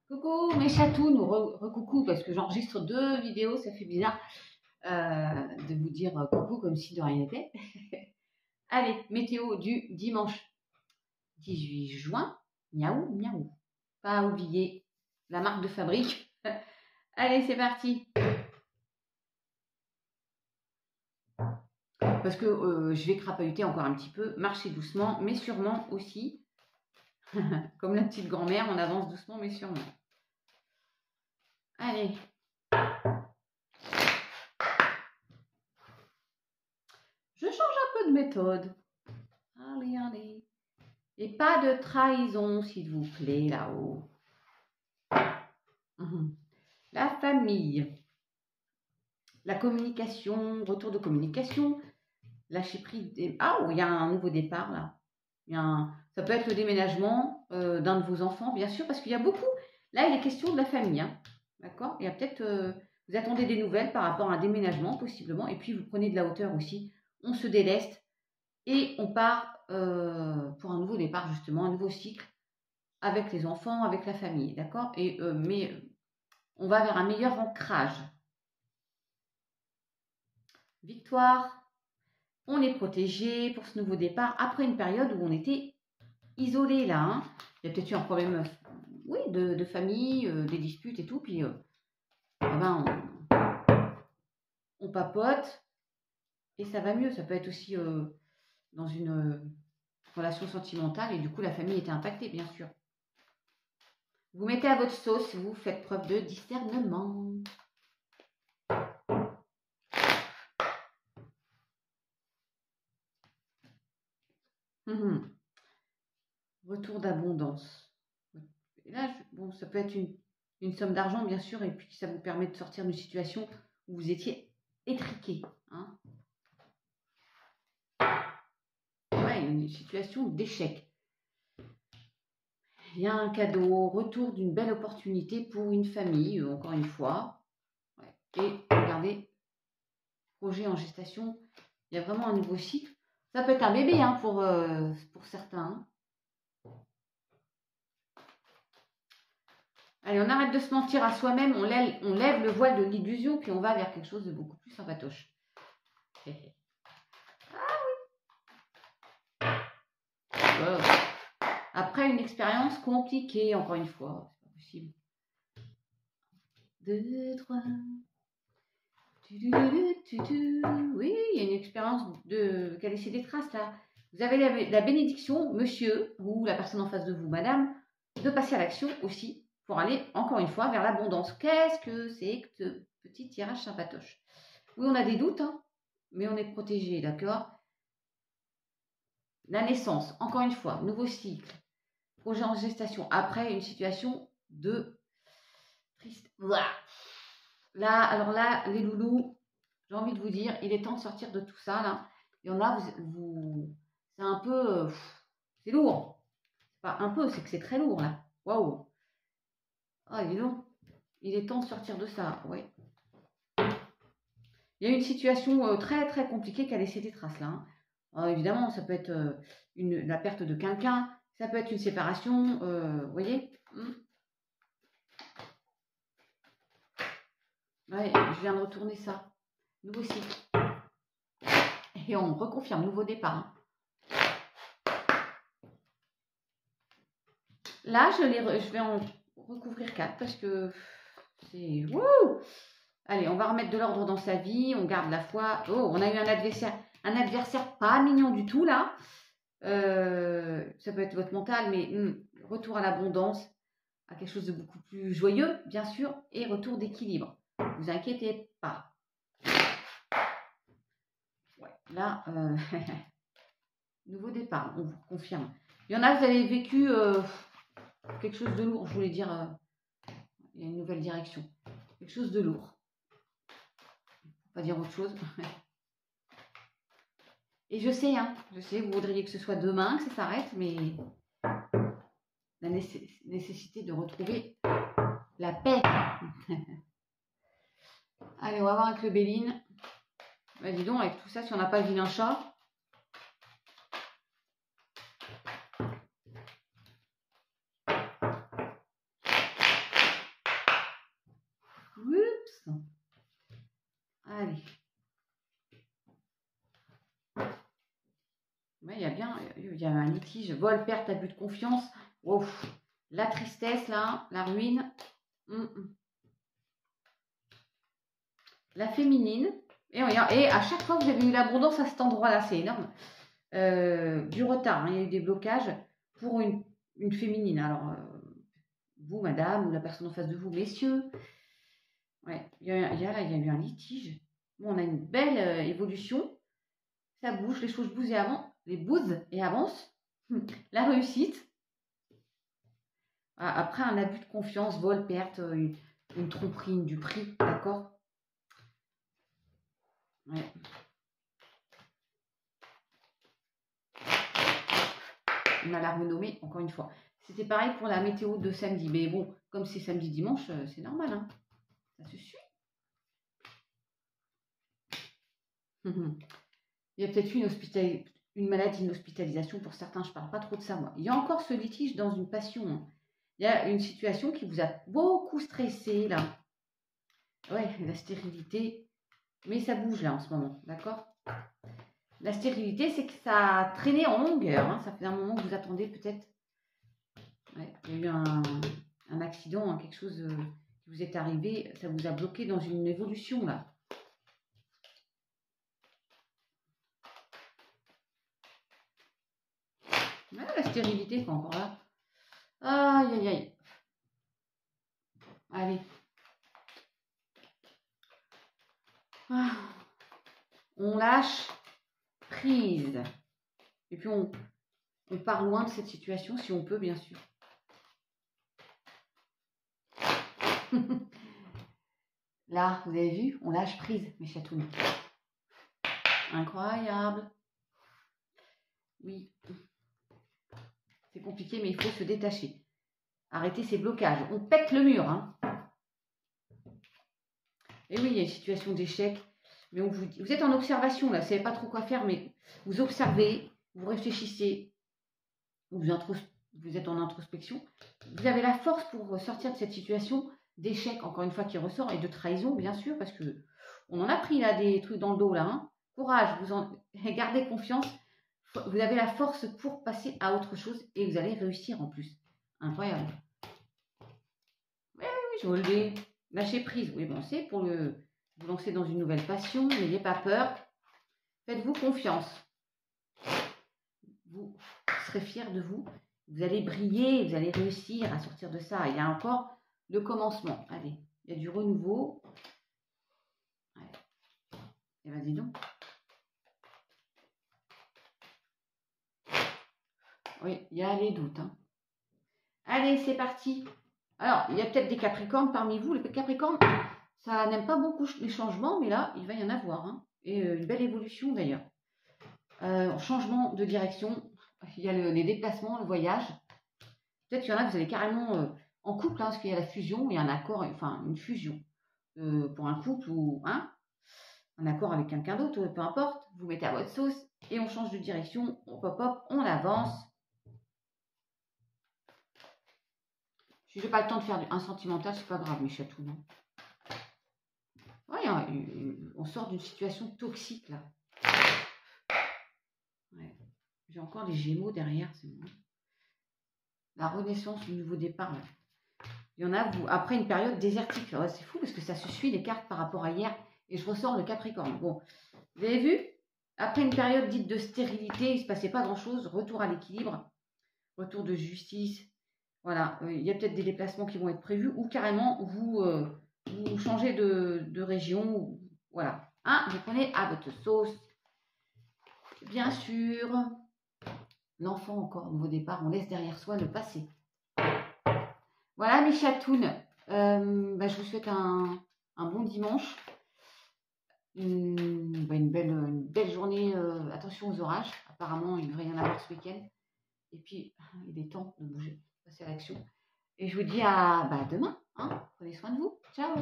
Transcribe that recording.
Coucou mes chatounes, recoucou, parce que j'enregistre 2 vidéos, ça fait bizarre de vous dire coucou comme si de rien n'était. Allez, météo du dimanche 18 juin, miaou, miaou. Pas oublier la marque de fabrique. Allez, c'est parti. Parce que je vais crapahuter encore un petit peu, marcher doucement, mais sûrement aussi. Comme la petite grand-mère, on avance doucement, mais sûrement. Allez. Je change un peu de méthode. Allez, allez. Et pas de trahison, s'il vous plaît, là-haut. La famille. La communication, retour de communication. Lâcher prise. Ah, il y a un nouveau départ, là. Ça peut être le déménagement d'un de vos enfants, bien sûr, parce qu'il y a beaucoup. Là, il est question de la famille. Hein. D'accord. Il y a peut-être. Vous attendez des nouvelles par rapport à un déménagement, possiblement. Et puis, vous prenez de la hauteur aussi. On se déleste. Et on part pour un nouveau départ, justement, un nouveau cycle avec les enfants, avec la famille, d'accord. Mais on va vers un meilleur ancrage. Victoire, on est protégé pour ce nouveau départ après une période où on était isolé là. Hein. Il y a peut-être eu un problème, oui, de famille, des disputes et tout, puis on papote et ça va mieux. Ça peut être aussi dans une relation sentimentale et du coup la famille était impactée, bien sûr. Vous mettez à votre sauce, vous faites preuve de discernement. Retour d'abondance. Et là, bon, ça peut être une somme d'argent, bien sûr, et puis ça vous permet de sortir d'une situation où vous étiez étriqué. Hein. Ouais, une situation d'échec. Il y a un cadeau, retour d'une belle opportunité pour une famille, encore une fois. Ouais. Et regardez, projet en gestation, il y a vraiment un nouveau cycle. Ça peut être un bébé hein, pour certains. Allez, on arrête de se mentir à soi-même, on lève le voile de l'illusion, puis on va vers quelque chose de beaucoup plus sympatoche. Ah oui. Wow. Après une expérience compliquée, encore une fois, c'est pas possible. 2, 3. Oui, il y a une expérience qui a laissé des traces là. Vous avez la bénédiction, monsieur, ou la personne en face de vous, madame, de passer à l'action aussi pour aller, encore une fois, vers l'abondance. Qu'est-ce que c'est que ce petit tirage sympatoche? Oui, on a des doutes, hein, mais on est protégé, d'accord? La naissance, encore une fois, nouveau cycle, projet en gestation, après une situation de triste. Là, alors là, les loulous, j'ai envie de vous dire, il est temps de sortir de tout ça, là. Il y en a, c'est un peu, c'est lourd. C'est pas un peu, c'est que c'est très lourd, là. Waouh. Ah, dis donc, il est temps de sortir de ça, oui. Il y a une situation très, très compliquée qui a laissé des traces, là. Hein. Alors, évidemment, ça peut être la perte de quelqu'un, ça peut être une séparation, vous voyez. Ouais, je viens de retourner ça. Nouveau cycle. Et on reconfirme, nouveau départ. Hein. Là, je vais en recouvrir 4 parce que c'est... Wouh! Allez, on va remettre de l'ordre dans sa vie, on garde la foi. Oh, on a eu un adversaire pas mignon du tout, là. Ça peut être votre mental, mais retour à l'abondance, à quelque chose de beaucoup plus joyeux, bien sûr, et retour d'équilibre. Ne vous inquiétez pas. Ouais, là, nouveau départ, on vous confirme. Il y en a, vous avez vécu quelque chose de lourd, je voulais dire, il y a une nouvelle direction. Quelque chose de lourd. Pas dire autre chose. Et je sais, vous voudriez que ce soit demain, que ça s'arrête, mais la nécessité de retrouver la paix. Allez, on va voir avec le Béline. Bah, dis donc, avec tout ça, si on n'a pas le vilain chat. Allez. Ouais, il y a un litige, vol, perte, abus de confiance. Ouf, la tristesse, là, la ruine. La féminine. Et à chaque fois, vous avez eu l'abondance à cet endroit-là, c'est énorme. Du retard, hein, il y a eu des blocages pour une féminine. Alors, vous, madame, ou la personne en face de vous, messieurs. Ouais, il y a eu un litige. Bon, on a une belle évolution. Ça bouge, les choses bougent et avancent. La réussite. Après un abus de confiance, vol, perte, une tromperie, une duperie, d'accord? Ouais. On a la renommée, encore une fois. C'était pareil pour la météo de samedi. Mais bon, comme c'est samedi, dimanche, c'est normal. Hein. Ça se suit. Il y a peut-être une maladie, une hospitalisation. Pour certains, je ne parle pas trop de ça, moi. Il y a encore ce litige dans une passion. Hein. Il y a une situation qui vous a beaucoup stressé, là. Ouais, la stérilité. Mais ça bouge, là, en ce moment. D'accord? La stérilité, c'est que ça a traîné en longueur. Hein. Ça fait un moment que vous attendez, peut-être. Ouais, il y a eu un accident, hein, quelque chose qui vous est arrivé. Ça vous a bloqué dans une évolution, là. Ouais, la stérilité, c'est encore là. Aïe, aïe, aïe. Allez. Ah. On lâche prise. Et puis, on part loin de cette situation, si on peut, bien sûr. Là, vous avez vu, on lâche prise, mes chatounes. Incroyable. Oui. C'est compliqué, mais il faut se détacher. Arrêter ces blocages. On pète le mur. Hein. Et oui, il y a une situation d'échec. Mais on vous êtes en observation, là. Vous ne savez pas trop quoi faire, mais vous observez, vous réfléchissez. Vous êtes en introspection. Vous avez la force pour sortir de cette situation d'échec, encore une fois, qui ressort, et de trahison, bien sûr, parce que on en a pris, là, des trucs dans le dos, là. Hein. Courage, gardez confiance. Vous avez la force pour passer à autre chose et vous allez réussir en plus. Incroyable. Oui, je vous le dis. Lâchez prise. Oui, bon, c'est pour vous lancer dans une nouvelle passion. N'ayez pas peur. Faites-vous confiance. Vous serez fiers de vous. Vous allez briller, vous allez réussir à sortir de ça. Il y a encore le commencement. Allez, il y a du renouveau. Ouais. Et vas-y donc. Oui, il y a les doutes. Hein. Allez, c'est parti. Alors, il y a peut-être des Capricornes parmi vous. Les Capricornes, ça n'aime pas beaucoup les changements, mais là, il va y en avoir. Hein. Et une belle évolution d'ailleurs. Changement de direction. Il y a les déplacements, le voyage. Peut-être qu'il y en a, vous allez carrément en couple, hein, parce qu'il y a la fusion et un accord, enfin une fusion. Pour un couple ou un accord avec quelqu'un d'autre, peu importe. Vous mettez à votre sauce et on change de direction. Hop, on avance. Si j'ai pas le temps de faire un sentimental, c'est pas grave, mes chatounes. Ouais, on sort d'une situation toxique, là. Ouais. J'ai encore des Gémeaux derrière, c'est bon. La renaissance, le nouveau départ, là. Il y en a, après une période désertique. Ouais, c'est fou, parce que ça se suit les cartes par rapport à hier. Et je ressors le Capricorne. Bon, vous avez vu? Après une période dite de stérilité, il ne se passait pas grand-chose. Retour à l'équilibre. Retour de justice. Voilà, il y a peut-être des déplacements qui vont être prévus ou carrément vous changez de région. Voilà, hein, vous prenez à votre sauce. Bien sûr, l'enfant encore, nouveau départ, on laisse derrière soi le passé. Voilà mes chatounes, je vous souhaite un bon dimanche. Une belle journée. Attention aux orages, apparemment il devrait y en avoir ce week-end. Et puis, il est temps de bouger, passer à l'action. Et je vous dis à demain. Hein. Prenez soin de vous. Ciao.